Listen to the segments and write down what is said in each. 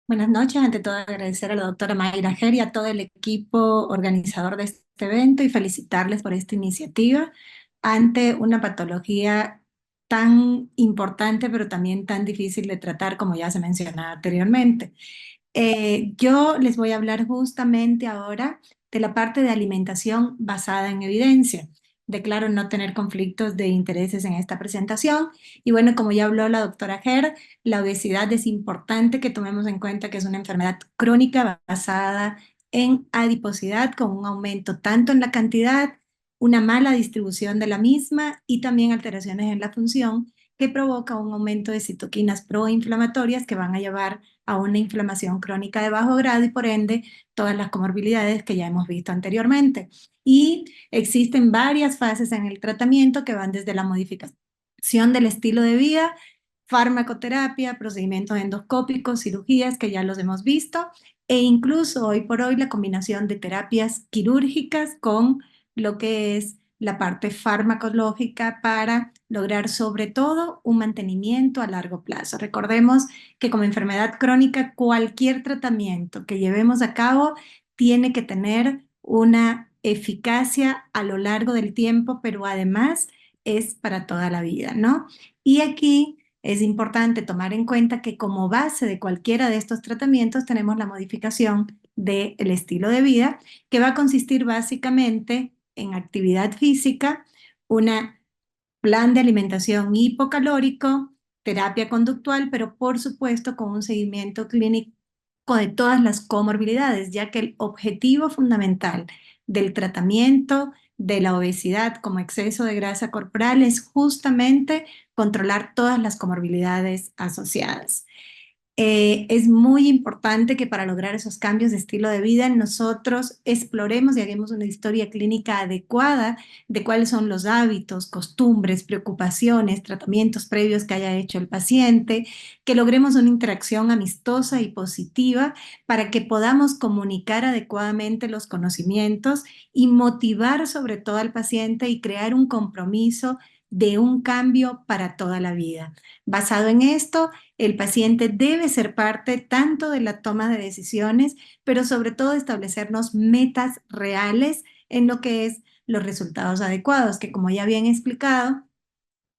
Buenas noches. Ante todo, agradecer a la doctora Mayra Ger y a todo el equipo organizador de este evento y felicitarles por esta iniciativa ante una patología tan importante, pero también tan difícil de tratar, como ya se mencionaba anteriormente. Yo les voy a hablar justamente ahora de la parte de alimentación basada en evidencia. Declaro no tener conflictos de intereses en esta presentación. Y bueno, como ya habló la doctora Ger, la obesidad es importante que tomemos en cuenta que es una enfermedad crónica basada en adiposidad, con un aumento tanto en la cantidad, una mala distribución de la misma y también alteraciones en la función que provoca un aumento de citoquinas proinflamatorias que van a llevar a una inflamación crónica de bajo grado y por ende todas las comorbilidades que ya hemos visto anteriormente. Y existen varias fases en el tratamiento que van desde la modificación del estilo de vida, farmacoterapia, procedimientos endoscópicos, cirugías que ya los hemos visto, e incluso hoy por hoy la combinación de terapias quirúrgicas con lo que es la parte farmacológica para lograr sobre todo un mantenimiento a largo plazo. Recordemos que como enfermedad crónica, cualquier tratamiento que llevemos a cabo tiene que tener una eficacia a lo largo del tiempo, pero además es para toda la vida, ¿no? Y aquí es importante tomar en cuenta que como base de cualquiera de estos tratamientos tenemos la modificación del estilo de vida, que va a consistir básicamente en actividad física, una plan de alimentación hipocalórico, terapia conductual, pero por supuesto con un seguimiento clínico de todas las comorbilidades, ya que el objetivo fundamental del tratamiento de la obesidad como exceso de grasa corporal es justamente controlar todas las comorbilidades asociadas. Es muy importante que para lograr esos cambios de estilo de vida nosotros exploremos y hagamos una historia clínica adecuada de cuáles son los hábitos, costumbres, preocupaciones, tratamientos previos que haya hecho el paciente, que logremos una interacción amistosa y positiva para que podamos comunicar adecuadamente los conocimientos y motivar sobre todo al paciente y crear un compromiso de un cambio para toda la vida. Basado en esto, el paciente debe ser parte tanto de la toma de decisiones, pero sobre todo establecernos metas reales en lo que es los resultados adecuados, que como ya habían explicado,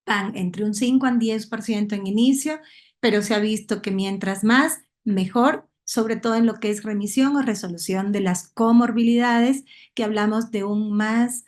van entre un 5 al 10% en inicio, pero se ha visto que mientras más, mejor, sobre todo en lo que es remisión o resolución de las comorbilidades, que hablamos de un más,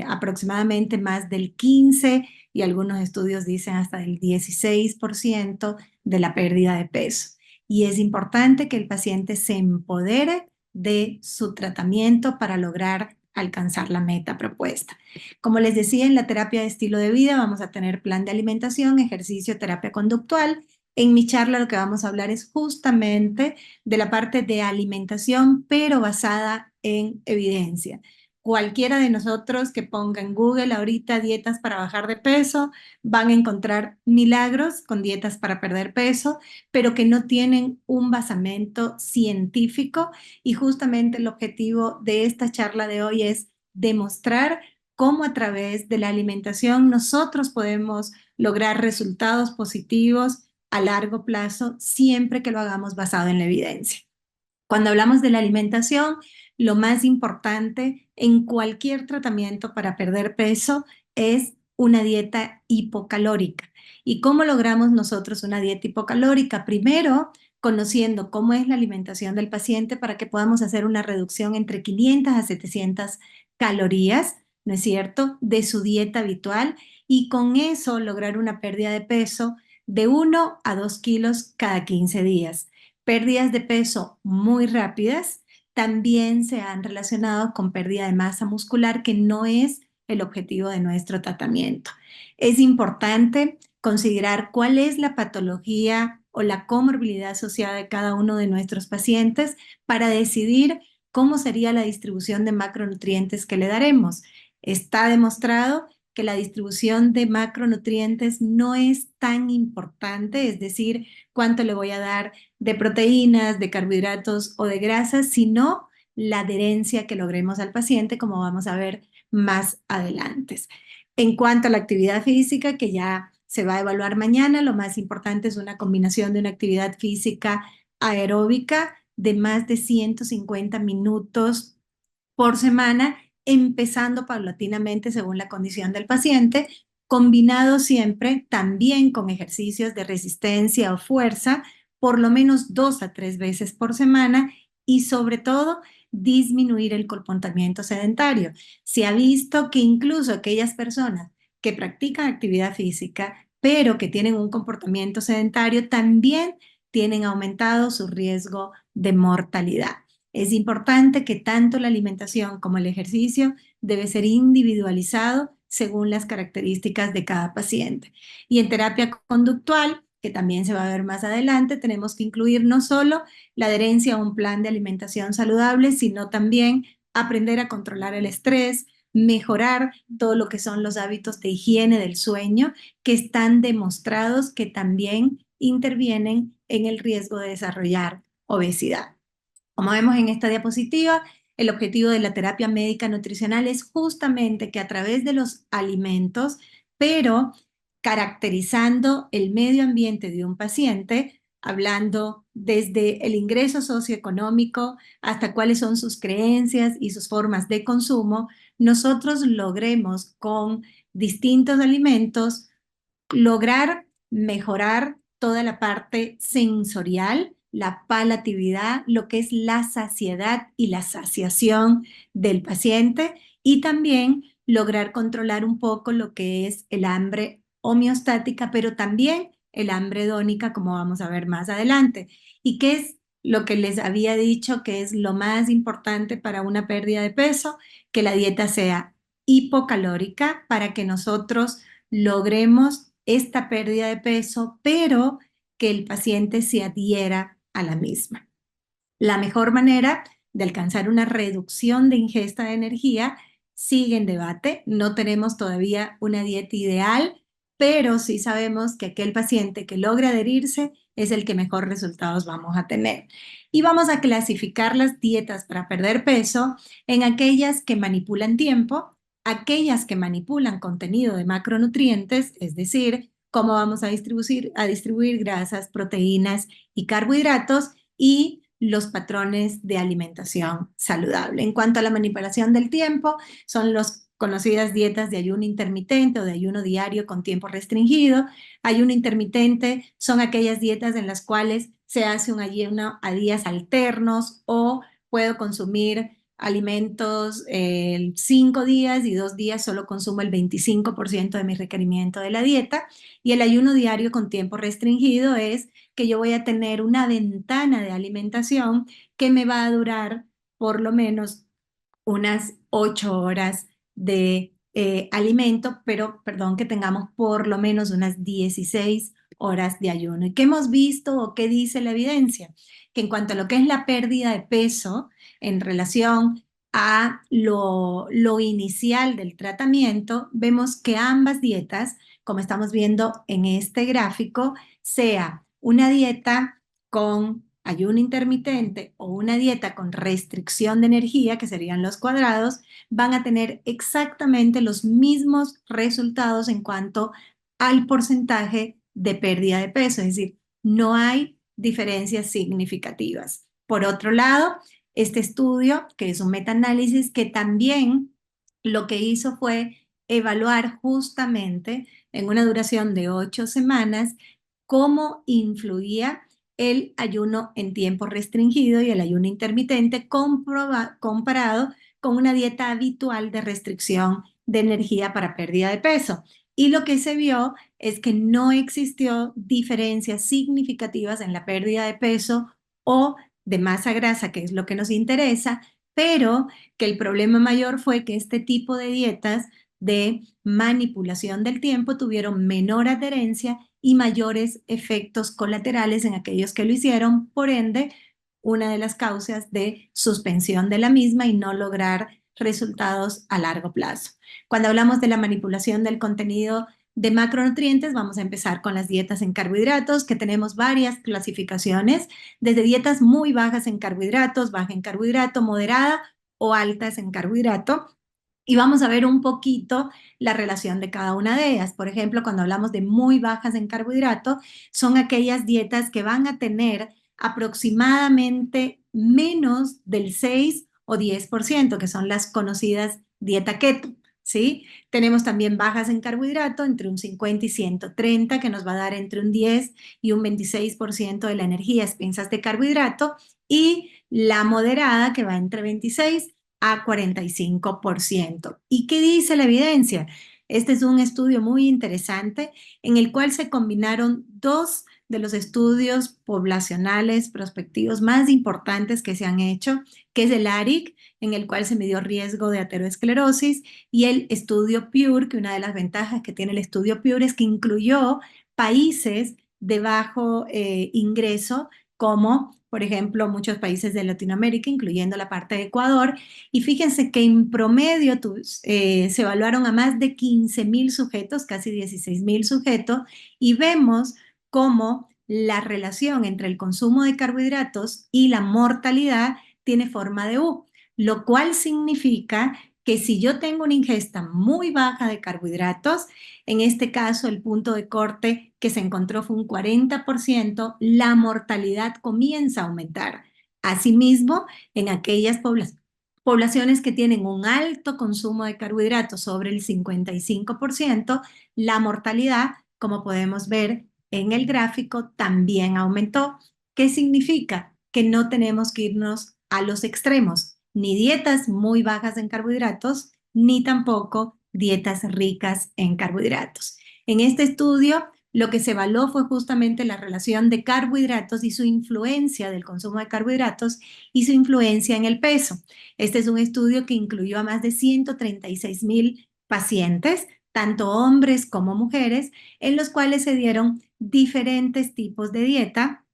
aproximadamente más del 15 y algunos estudios dicen hasta del 16% de la pérdida de peso. Y es importante que el paciente se empodere de su tratamiento para lograr alcanzar la meta propuesta. Como les decía, en la terapia de estilo de vida vamos a tener plan de alimentación, ejercicio, terapia conductual. En mi charla lo que vamos a hablar es justamente de la parte de alimentación, pero basada en evidencia. Cualquiera de nosotros que ponga en Google ahorita dietas para bajar de peso, van a encontrar milagros con dietas para perder peso, pero que no tienen un basamento científico. Y justamente el objetivo de esta charla de hoy es demostrar cómo a través de la alimentación nosotros podemos lograr resultados positivos a largo plazo siempre que lo hagamos basado en la evidencia. Cuando hablamos de la alimentación, lo más importante en cualquier tratamiento para perder peso es una dieta hipocalórica. ¿Y cómo logramos nosotros una dieta hipocalórica? Primero, conociendo cómo es la alimentación del paciente para que podamos hacer una reducción entre 500 a 700 calorías, ¿no es cierto?, de su dieta habitual y con eso lograr una pérdida de peso de 1 a 2 kilos cada 15 días. Pérdidas de peso muy rápidas también se han relacionado con pérdida de masa muscular, que no es el objetivo de nuestro tratamiento. Es importante considerar cuál es la patología o la comorbilidad asociada de cada uno de nuestros pacientes para decidir cómo sería la distribución de macronutrientes que le daremos. Está demostrado que la distribución de macronutrientes no es tan importante, es decir, cuánto le voy a dar de proteínas, de carbohidratos o de grasas, sino la adherencia que logremos al paciente, como vamos a ver más adelante. En cuanto a la actividad física, que ya se va a evaluar mañana, lo más importante es una combinación de una actividad física aeróbica de más de 150 minutos por semana, empezando paulatinamente según la condición del paciente, combinado siempre también con ejercicios de resistencia o fuerza, por lo menos 2 a 3 veces por semana y sobre todo disminuir el comportamiento sedentario. Se ha visto que incluso aquellas personas que practican actividad física, pero que tienen un comportamiento sedentario, también tienen aumentado su riesgo de mortalidad. Es importante que tanto la alimentación como el ejercicio debe ser individualizado según las características de cada paciente. Y en terapia conductual, que también se va a ver más adelante, tenemos que incluir no solo la adherencia a un plan de alimentación saludable, sino también aprender a controlar el estrés, mejorar todo lo que son los hábitos de higiene del sueño, que están demostrados que también intervienen en el riesgo de desarrollar obesidad. Como vemos en esta diapositiva, el objetivo de la terapia médica nutricional es justamente que a través de los alimentos, pero caracterizando el medio ambiente de un paciente, hablando desde el ingreso socioeconómico hasta cuáles son sus creencias y sus formas de consumo, nosotros logremos con distintos alimentos lograr mejorar toda la parte sensorial, la palatividad, lo que es la saciedad y la saciación del paciente y también lograr controlar un poco lo que es el hambre homeostática, pero también el hambre hedónica, como vamos a ver más adelante. ¿Y qué es lo que les había dicho que es lo más importante para una pérdida de peso? Que la dieta sea hipocalórica para que nosotros logremos esta pérdida de peso, pero que el paciente se adhiera a la misma. La mejor manera de alcanzar una reducción de ingesta de energía sigue en debate. No tenemos todavía una dieta ideal, pero sí sabemos que aquel paciente que logra adherirse es el que mejor resultados vamos a tener. Y vamos a clasificar las dietas para perder peso en aquellas que manipulan tiempo, aquellas que manipulan contenido de macronutrientes, es decir, cómo vamos a distribuir grasas, proteínas y carbohidratos, y los patrones de alimentación saludable. En cuanto a la manipulación del tiempo, son las conocidas dietas de ayuno intermitente o de ayuno diario con tiempo restringido. Ayuno intermitente son aquellas dietas en las cuales se hace un ayuno a días alternos o puedo consumir alimentos 5 días y 2 días solo consumo el 25% de mi requerimiento de la dieta. Y el ayuno diario con tiempo restringido es que yo voy a tener una ventana de alimentación que me va a durar por lo menos unas 8 horas de alimento, pero perdón, que tengamos por lo menos unas 16 horas de ayuno. ¿Y qué hemos visto o qué dice la evidencia? Que en cuanto a lo que es la pérdida de peso en relación a lo inicial del tratamiento, vemos que ambas dietas, como estamos viendo en este gráfico, sea una dieta con ayuno intermitente o una dieta con restricción de energía, que serían los cuadrados, van a tener exactamente los mismos resultados en cuanto al porcentaje de pérdida de peso, es decir, no hay diferencias significativas. Por otro lado, este estudio, que es un metaanálisis, que también lo que hizo fue evaluar justamente en una duración de 8 semanas cómo influía el ayuno en tiempo restringido y el ayuno intermitente comparado con una dieta habitual de restricción de energía para pérdida de peso. Y lo que se vio es que no existió diferencias significativas en la pérdida de peso o de masa grasa, que es lo que nos interesa, pero que el problema mayor fue que este tipo de dietas de manipulación del tiempo tuvieron menor adherencia y mayores efectos colaterales en aquellos que lo hicieron, por ende, una de las causas de suspensión de la misma y no lograr resultados a largo plazo. Cuando hablamos de la manipulación del contenido de macronutrientes, vamos a empezar con las dietas en carbohidratos, que tenemos varias clasificaciones, desde dietas muy bajas en carbohidratos, baja en carbohidrato, moderada o altas en carbohidrato. Y vamos a ver un poquito la relación de cada una de ellas. Por ejemplo, cuando hablamos de muy bajas en carbohidratos, son aquellas dietas que van a tener aproximadamente menos del 6 o 10%, que son las conocidas dieta keto, ¿sí? Tenemos también bajas en carbohidrato entre un 50 y 130, que nos va a dar entre un 10 y un 26% de la energía expensas de carbohidrato, y la moderada, que va entre 26 a 45%. ¿Y qué dice la evidencia? Este es un estudio muy interesante en el cual se combinaron dos de los estudios poblacionales prospectivos más importantes que se han hecho, que es el ARIC, en el cual se midió riesgo de aterosclerosis, y el estudio PURE, que una de las ventajas que tiene el estudio PURE es que incluyó países de bajo ingreso, como por ejemplo muchos países de Latinoamérica, incluyendo la parte de Ecuador, y fíjense que en promedio se evaluaron a más de 15.000 sujetos, casi 16.000 sujetos, y vemos cómo la relación entre el consumo de carbohidratos y la mortalidad tiene forma de U, lo cual significa que si yo tengo una ingesta muy baja de carbohidratos, en este caso el punto de corte que se encontró fue un 40%, la mortalidad comienza a aumentar. Asimismo, en aquellas poblaciones que tienen un alto consumo de carbohidratos sobre el 55%, la mortalidad, como podemos ver en el gráfico, también aumentó. ¿Qué significa? Que no tenemos que irnos a los extremos, ni dietas muy bajas en carbohidratos, ni tampoco dietas ricas en carbohidratos. En este estudio, lo que se evaluó fue justamente la relación de carbohidratos y su influencia del consumo de carbohidratos y su influencia en el peso. Este es un estudio que incluyó a más de 136.000 pacientes, tanto hombres como mujeres, en los cuales se dieron diferentes tipos de dieta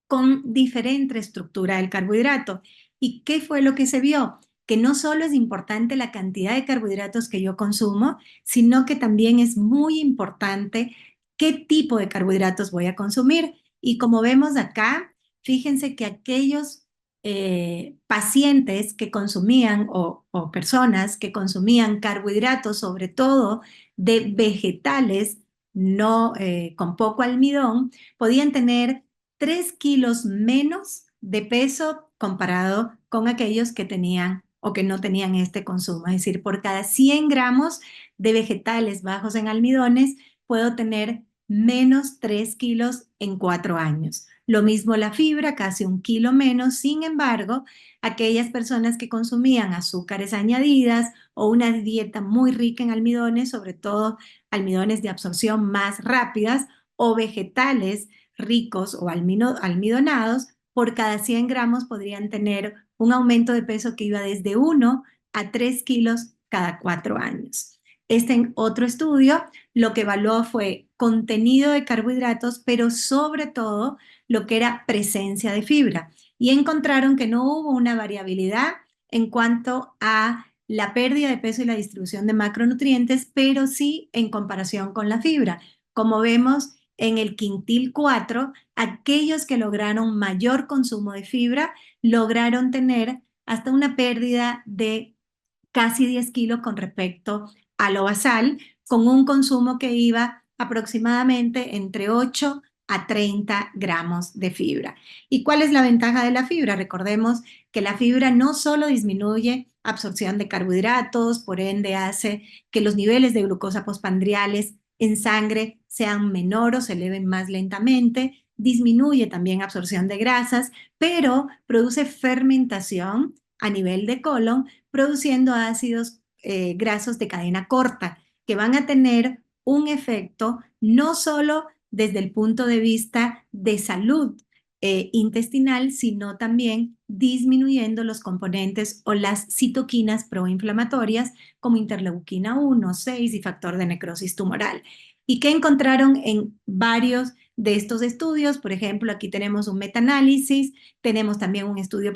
con diferente estructura del carbohidrato. ¿Y qué fue lo que se vio? Que no solo es importante la cantidad de carbohidratos que yo consumo, sino que también es muy importante qué tipo de carbohidratos voy a consumir. Y como vemos acá, fíjense que aquellos pacientes que consumían o personas que consumían carbohidratos, sobre todo de vegetales, no con poco almidón, podían tener 3 kilos menos de peso comparado con aquellos que tenían o que no tenían este consumo. Es decir, por cada 100 gramos de vegetales bajos en almidones, puedo tener menos 3 kilos en 4 años. Lo mismo la fibra, casi 1 kilo menos. Sin embargo, aquellas personas que consumían azúcares añadidas o una dieta muy rica en almidones, sobre todo almidones de absorción más rápidas, o vegetales ricos o almidonados, por cada 100 gramos podrían tener un aumento de peso que iba desde 1 a 3 kilos cada 4 años. Este otro estudio lo que evaluó fue contenido de carbohidratos, pero sobre todo lo que era presencia de fibra. Y encontraron que no hubo una variabilidad en cuanto a la pérdida de peso y la distribución de macronutrientes, pero sí en comparación con la fibra. Como vemos, en el quintil 4, aquellos que lograron mayor consumo de fibra lograron tener hasta una pérdida de casi 10 kilos con respecto a lo basal, con un consumo que iba aproximadamente entre 8 a 30 gramos de fibra. ¿Y cuál es la ventaja de la fibra? Recordemos que la fibra no solo disminuye absorción de carbohidratos, por ende hace que los niveles de glucosa postprandiales en sangre sean menor o se eleven más lentamente, disminuye también absorción de grasas, pero produce fermentación a nivel de colon, produciendo ácidos grasos de cadena corta, que van a tener un efecto no solo desde el punto de vista de salud intestinal, sino también disminuyendo los componentes o las citoquinas proinflamatorias como interleuquina 1, 6 y factor de necrosis tumoral. ¿Y qué encontraron en varios de estos estudios? Por ejemplo, aquí tenemos un metaanálisis, tenemos también un estudio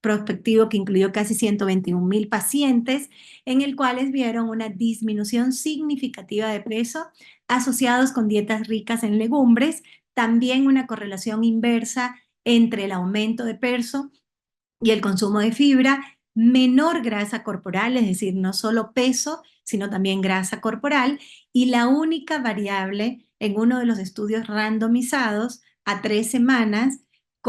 prospectivo que incluyó casi 121.000 pacientes, en el cual vieron una disminución significativa de peso asociados con dietas ricas en legumbres, también una correlación inversa entre el aumento de peso y el consumo de fibra, menor grasa corporal, es decir, no solo peso, sino también grasa corporal, y la única variable en uno de los estudios randomizados a 3 semanas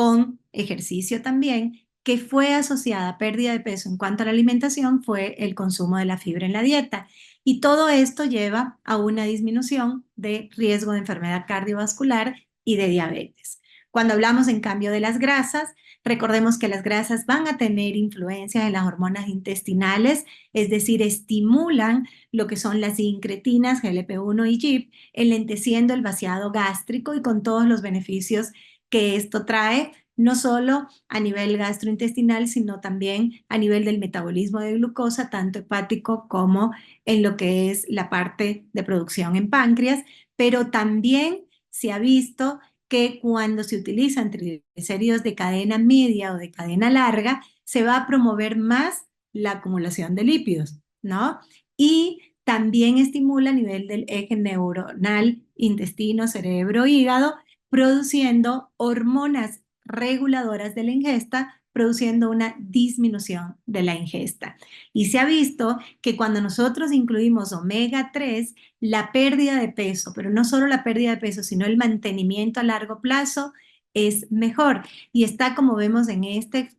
con ejercicio también, que fue asociada a pérdida de peso en cuanto a la alimentación, fue el consumo de la fibra en la dieta. Y todo esto lleva a una disminución de riesgo de enfermedad cardiovascular y de diabetes. Cuando hablamos en cambio de las grasas, recordemos que las grasas van a tener influencia en las hormonas intestinales, es decir, estimulan lo que son las incretinas, GLP-1 y GIP, enlenteciendo el vaciado gástrico y con todos los beneficios que esto trae, no solo a nivel gastrointestinal, sino también a nivel del metabolismo de glucosa, tanto hepático como en lo que es la parte de producción en páncreas, pero también se ha visto que cuando se utilizan triglicéridos de cadena media o de cadena larga, se va a promover más la acumulación de lípidos, ¿no? Y también estimula a nivel del eje neuronal, intestino, cerebro, hígado, produciendo hormonas reguladoras de la ingesta, produciendo una disminución de la ingesta. Y se ha visto que cuando nosotros incluimos omega 3, la pérdida de peso, pero no solo la pérdida de peso, sino el mantenimiento a largo plazo es mejor. Y está, como vemos en este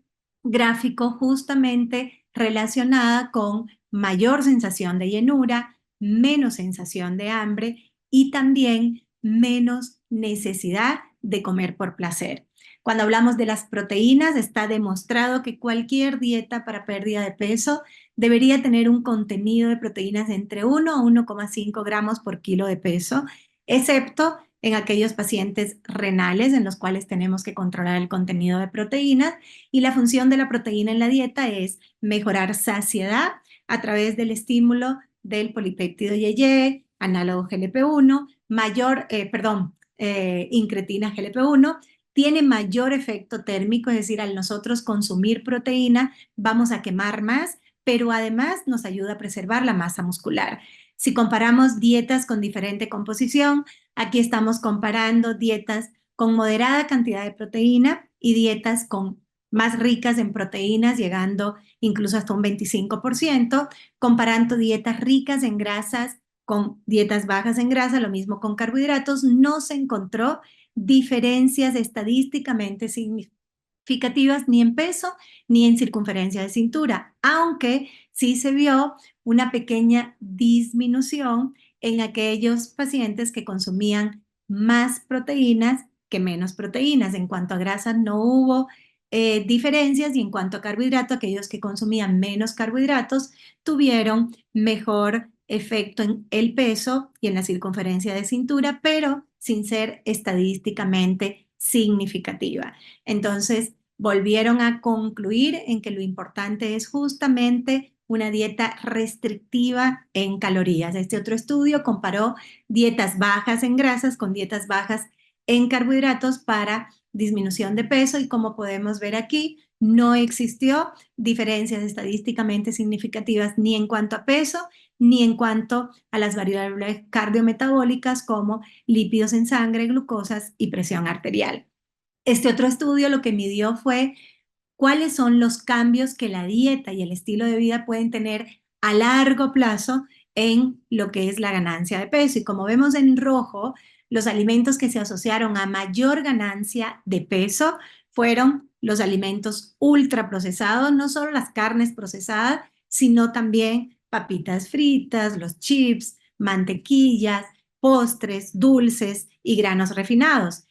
gráfico, justamente relacionada con mayor sensación de llenura, menos sensación de hambre y también menos necesidad de comer por placer. Cuando hablamos de las proteínas, está demostrado que cualquier dieta para pérdida de peso debería tener un contenido de proteínas de entre 1 a 1,5 gramos por kilo de peso, excepto en aquellos pacientes renales en los cuales tenemos que controlar el contenido de proteínas. Y la función de la proteína en la dieta es mejorar saciedad a través del estímulo del polipéptido IgE, análogo GLP-1, incretina GLP-1, tiene mayor efecto térmico, es decir, al nosotros consumir proteína vamos a quemar más, pero además nos ayuda a preservar la masa muscular. Si comparamos dietas con diferente composición, aquí estamos comparando dietas con moderada cantidad de proteína y dietas con más ricas en proteínas, llegando incluso hasta un 25%, comparando dietas ricas en grasas con dietas bajas en grasa, lo mismo con carbohidratos, no se encontró diferencias estadísticamente significativas ni en peso ni en circunferencia de cintura, aunque sí se vio una pequeña disminución en aquellos pacientes que consumían más proteínas que menos proteínas. En cuanto a grasa no hubo diferencias y en cuanto a carbohidratos, aquellos que consumían menos carbohidratos tuvieron mejor efecto en el peso y en la circunferencia de cintura, pero sin ser estadísticamente significativa. Entonces, volvieron a concluir en que lo importante es justamente una dieta restrictiva en calorías. Este otro estudio comparó dietas bajas en grasas con dietas bajas en carbohidratos para disminución de peso y como podemos ver aquí, no existió diferencias estadísticamente significativas ni en cuanto a peso ni en cuanto a las variables cardiometabólicas como lípidos en sangre, glucosas y presión arterial. Este otro estudio lo que midió fue cuáles son los cambios que la dieta y el estilo de vida pueden tener a largo plazo en lo que es la ganancia de peso. Y como vemos en rojo, los alimentos que se asociaron a mayor ganancia de peso fueron los alimentos ultraprocesados, no solo las carnes procesadas, sino también papitas fritas, los chips, mantequillas, postres, dulces y granos refinados.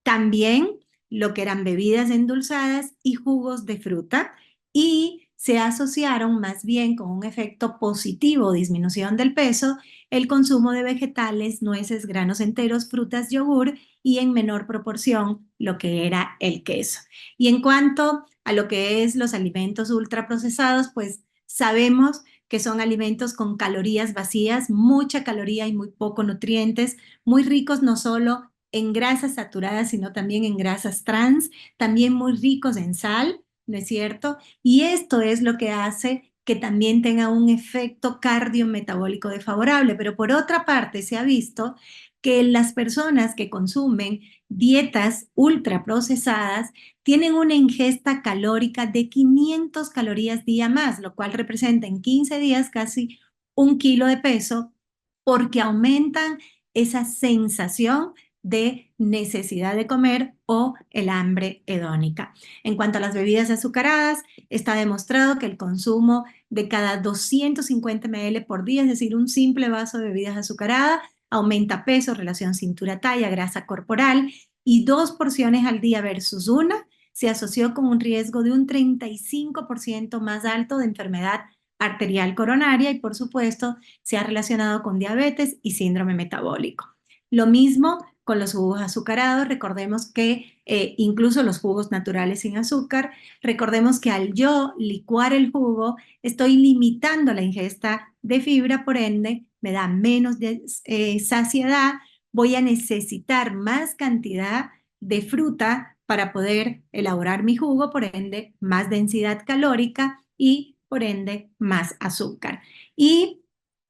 También lo que eran bebidas endulzadas y jugos de fruta y se asociaron más bien con un efecto positivo, disminución del peso, el consumo de vegetales, nueces, granos enteros, frutas, yogur y en menor proporción lo que era el queso. Y en cuanto a lo que es los alimentos ultraprocesados, pues sabemos que son alimentos con calorías vacías, mucha caloría y muy poco nutrientes, muy ricos no solo en grasas saturadas, sino también en grasas trans, también muy ricos en sal, ¿no es cierto? Y esto es lo que hace que también tenga un efecto cardiometabólico desfavorable. Pero por otra parte, se ha visto que las personas que consumen dietas ultraprocesadas tienen una ingesta calórica de 500 calorías día más, lo cual representa en 15 días casi 1 kilo de peso, porque aumentan esa sensación de necesidad de comer o el hambre hedónica. En cuanto a las bebidas azucaradas, está demostrado que el consumo de cada 250 ml por día, es decir, un simple vaso de bebidas azucaradas, aumenta peso, relación cintura-talla, grasa corporal, y 2 porciones al día versus una se asoció con un riesgo de un 35% más alto de enfermedad arterial coronaria y, por supuesto, se ha relacionado con diabetes y síndrome metabólico. Lo mismo con los jugos azucarados. Recordemos que incluso los jugos naturales sin azúcar, recordemos que al yo licuar el jugo, estoy limitando la ingesta de fibra, por ende, me da menos saciedad, voy a necesitar más cantidad de fruta para poder elaborar mi jugo, por ende, más densidad calórica y, por ende, más azúcar. Y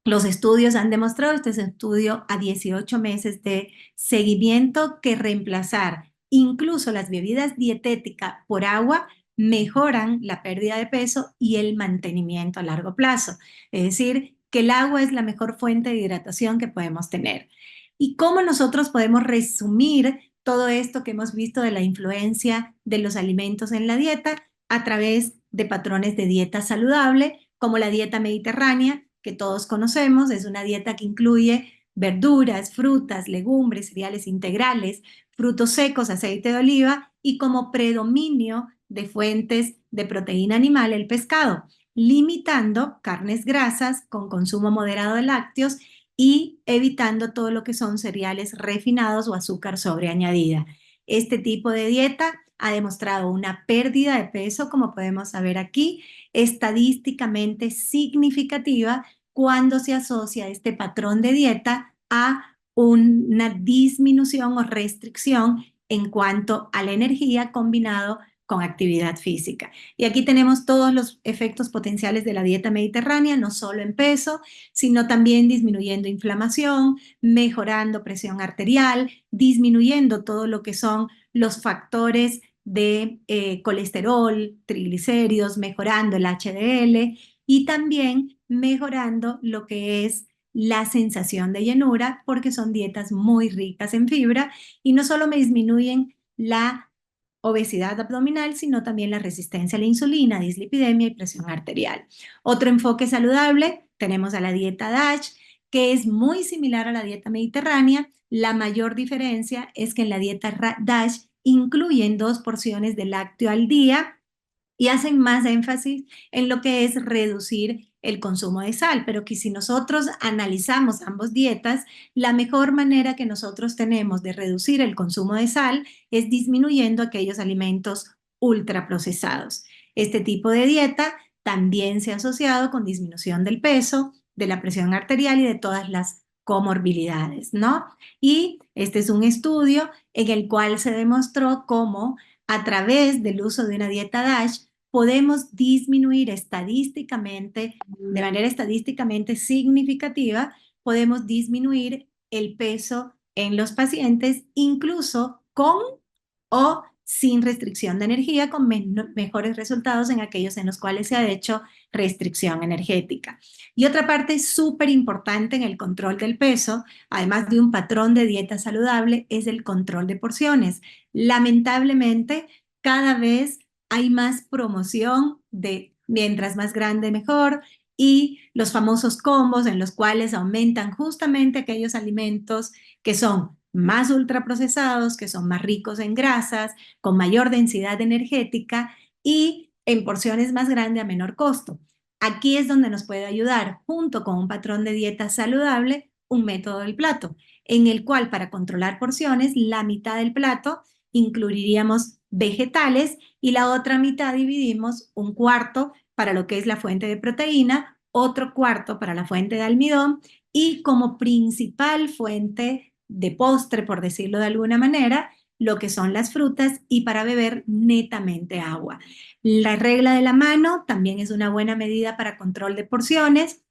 los estudios han demostrado, este es un estudio a 18 meses de seguimiento, que reemplazar incluso las bebidas dietéticas por agua mejoran la pérdida de peso y el mantenimiento a largo plazo. Es decir, que el agua es la mejor fuente de hidratación que podemos tener. ¿Y cómo nosotros podemos resumir todo esto que hemos visto de la influencia de los alimentos en la dieta? A través de patrones de dieta saludable, como la dieta mediterránea, que todos conocemos. Es una dieta que incluye verduras, frutas, legumbres, cereales integrales, frutos secos, aceite de oliva y como predominio de fuentes de proteína animal el pescado, limitando carnes grasas con consumo moderado de lácteos y evitando todo lo que son cereales refinados o azúcar sobreañadida. Este tipo de dieta ha demostrado una pérdida de peso, como podemos ver aquí, estadísticamente significativa cuando se asocia este patrón de dieta a una disminución o restricción en cuanto a la energía combinado con actividad física. Y aquí tenemos todos los efectos potenciales de la dieta mediterránea, no solo en peso, sino también disminuyendo inflamación, mejorando presión arterial, disminuyendo todo lo que son los factores de colesterol, triglicéridos, mejorando el HDL y también mejorando lo que es la sensación de llenura, porque son dietas muy ricas en fibra y no solo me disminuyen la obesidad abdominal, sino también la resistencia a la insulina, dislipidemia y presión arterial. Otro enfoque saludable, tenemos a la dieta DASH, que es muy similar a la dieta mediterránea. La mayor diferencia es que en la dieta DASH incluyen 2 porciones de lácteo al día y hacen más énfasis en lo que es reducir el consumo de sal, pero que si nosotros analizamos ambas dietas, la mejor manera que nosotros tenemos de reducir el consumo de sal es disminuyendo aquellos alimentos ultraprocesados. Este tipo de dieta también se ha asociado con disminución del peso, de la presión arterial y de todas las comorbilidades, ¿no? Y este es un estudio en el cual se demostró cómo a través del uso de una dieta DASH podemos disminuir estadísticamente, de manera estadísticamente significativa, podemos disminuir el peso en los pacientes, incluso con o sin restricción de energía, con mejores resultados en aquellos en los cuales se ha hecho restricción energética. Y otra parte súper importante en el control del peso, además de un patrón de dieta saludable, es el control de porciones. Lamentablemente, cada vez hay más promoción de mientras más grande mejor y los famosos combos en los cuales aumentan justamente aquellos alimentos que son más ultraprocesados, que son más ricos en grasas, con mayor densidad energética y en porciones más grandes a menor costo. Aquí es donde nos puede ayudar, junto con un patrón de dieta saludable, un método del plato, en el cual para controlar porciones, la mitad del plato incluiríamos vegetales y la otra mitad dividimos un cuarto para lo que es la fuente de proteína, otro cuarto para la fuente de almidón y como principal fuente de postre, por decirlo de alguna manera, lo que son las frutas y para beber netamente agua. La regla de la mano también es una buena medida para control de porciones,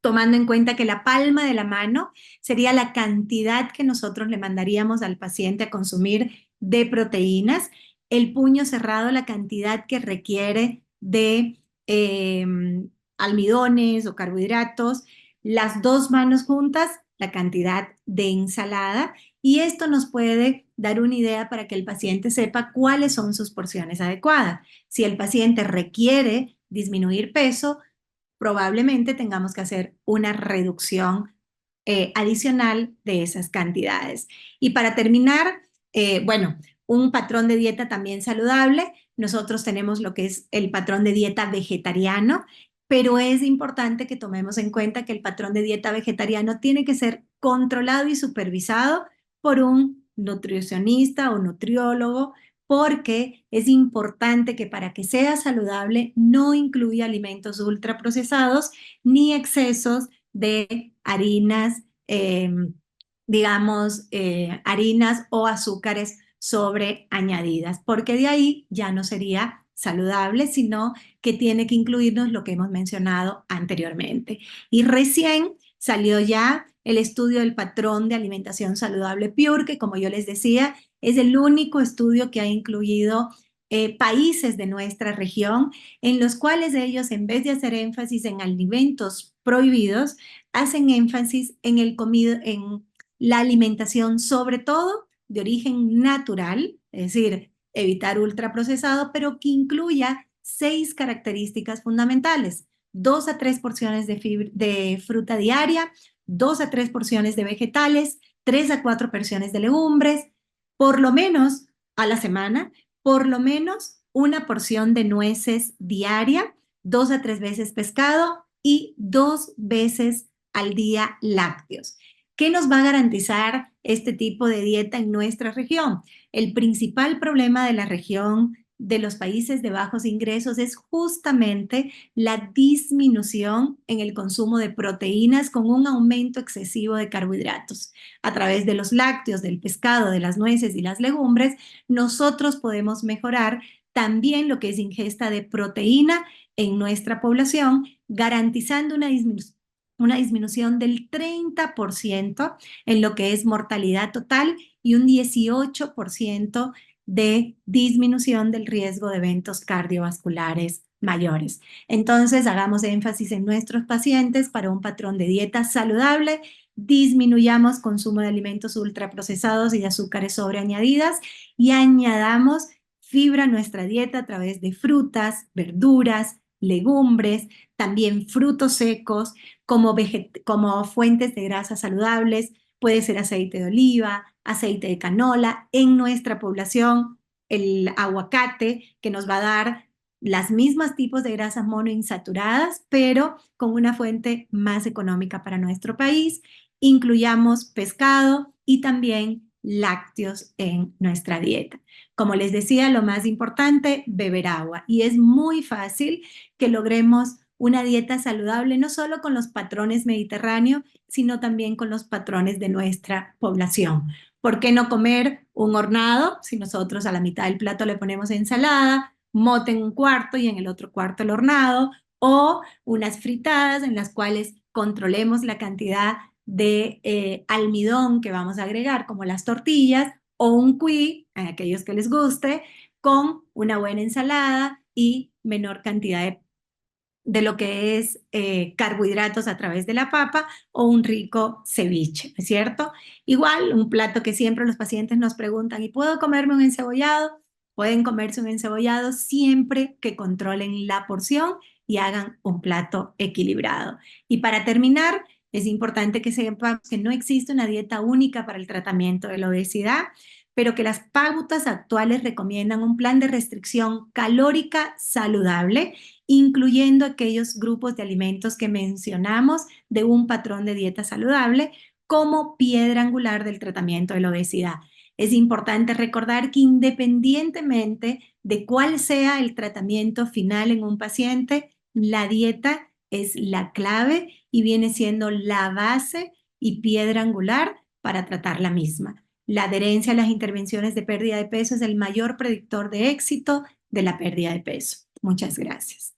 tomando en cuenta que la palma de la mano sería la cantidad que nosotros le mandaríamos al paciente a consumir de proteínas, el puño cerrado la cantidad que requiere de almidones o carbohidratos, las dos manos juntas la cantidad de ensalada y esto nos puede dar una idea para que el paciente sepa cuáles son sus porciones adecuadas. Si el paciente requiere disminuir peso, probablemente tengamos que hacer una reducción adicional de esas cantidades. Y para terminar, bueno, un patrón de dieta también saludable. Nosotros tenemos lo que es el patrón de dieta vegetariano, pero es importante que tomemos en cuenta que el patrón de dieta vegetariano tiene que ser controlado y supervisado por un nutricionista o nutriólogo, porque es importante que para que sea saludable no incluya alimentos ultraprocesados ni excesos de harinas, digamos, harinas o azúcares sobre añadidas, porque de ahí ya no sería saludable, sino que tiene que incluirnos lo que hemos mencionado anteriormente. Y recién salió ya el estudio del patrón de alimentación saludable PURE, que como yo les decía, es el único estudio que ha incluido países de nuestra región, en los cuales ellos, en vez de hacer énfasis en alimentos prohibidos, hacen énfasis en en la alimentación, sobre todo de origen natural, es decir, evitar ultraprocesado, pero que incluya 6 características fundamentales: 2 a 3 porciones de fruta diaria, 2 a 3 porciones de vegetales, 3 a 4 porciones de legumbres, por lo menos a la semana, por lo menos una porción de nueces diaria, 2 a 3 veces pescado y 2 veces al día lácteos. ¿Qué nos va a garantizar este tipo de dieta en nuestra región? El principal problema de la región de los países de bajos ingresos es justamente la disminución en el consumo de proteínas con un aumento excesivo de carbohidratos. A través de los lácteos, del pescado, de las nueces y las legumbres, nosotros podemos mejorar también lo que es ingesta de proteína en nuestra población, garantizando una disminución del 30% en lo que es mortalidad total y un 18% de disminución del riesgo de eventos cardiovasculares mayores. Entonces, hagamos énfasis en nuestros pacientes para un patrón de dieta saludable, disminuyamos consumo de alimentos ultraprocesados y de azúcares sobreañadidas y añadamos fibra a nuestra dieta a través de frutas, verduras, legumbres, también frutos secos, como fuentes de grasas saludables. Puede ser aceite de oliva, aceite de canola. En nuestra población, el aguacate, que nos va a dar las mismas tipos de grasas monoinsaturadas, pero con una fuente más económica para nuestro país. Incluyamos pescado y también lácteos en nuestra dieta. Como les decía, lo más importante, beber agua. Y es muy fácil que logremos una dieta saludable, no solo con los patrones mediterráneos, sino también con los patrones de nuestra población. ¿Por qué no comer un hornado si nosotros a la mitad del plato le ponemos ensalada, mote en un cuarto y en el otro cuarto el hornado, o unas fritadas en las cuales controlemos la cantidad de almidón que vamos a agregar, como las tortillas, o un cuy, a aquellos que les guste, con una buena ensalada y menor cantidad de lo que es carbohidratos a través de la papa, o un rico ceviche, ¿no es cierto? Igual, un plato que siempre los pacientes nos preguntan: ¿y puedo comerme un encebollado? Pueden comerse un encebollado siempre que controlen la porción y hagan un plato equilibrado. Y para terminar, es importante que sepamos que no existe una dieta única para el tratamiento de la obesidad, pero que las pautas actuales recomiendan un plan de restricción calórica saludable, incluyendo aquellos grupos de alimentos que mencionamos de un patrón de dieta saludable como piedra angular del tratamiento de la obesidad. Es importante recordar que independientemente de cuál sea el tratamiento final en un paciente, la dieta es la clave y viene siendo la base y piedra angular para tratar la misma. La adherencia a las intervenciones de pérdida de peso es el mayor predictor de éxito de la pérdida de peso. Muchas gracias.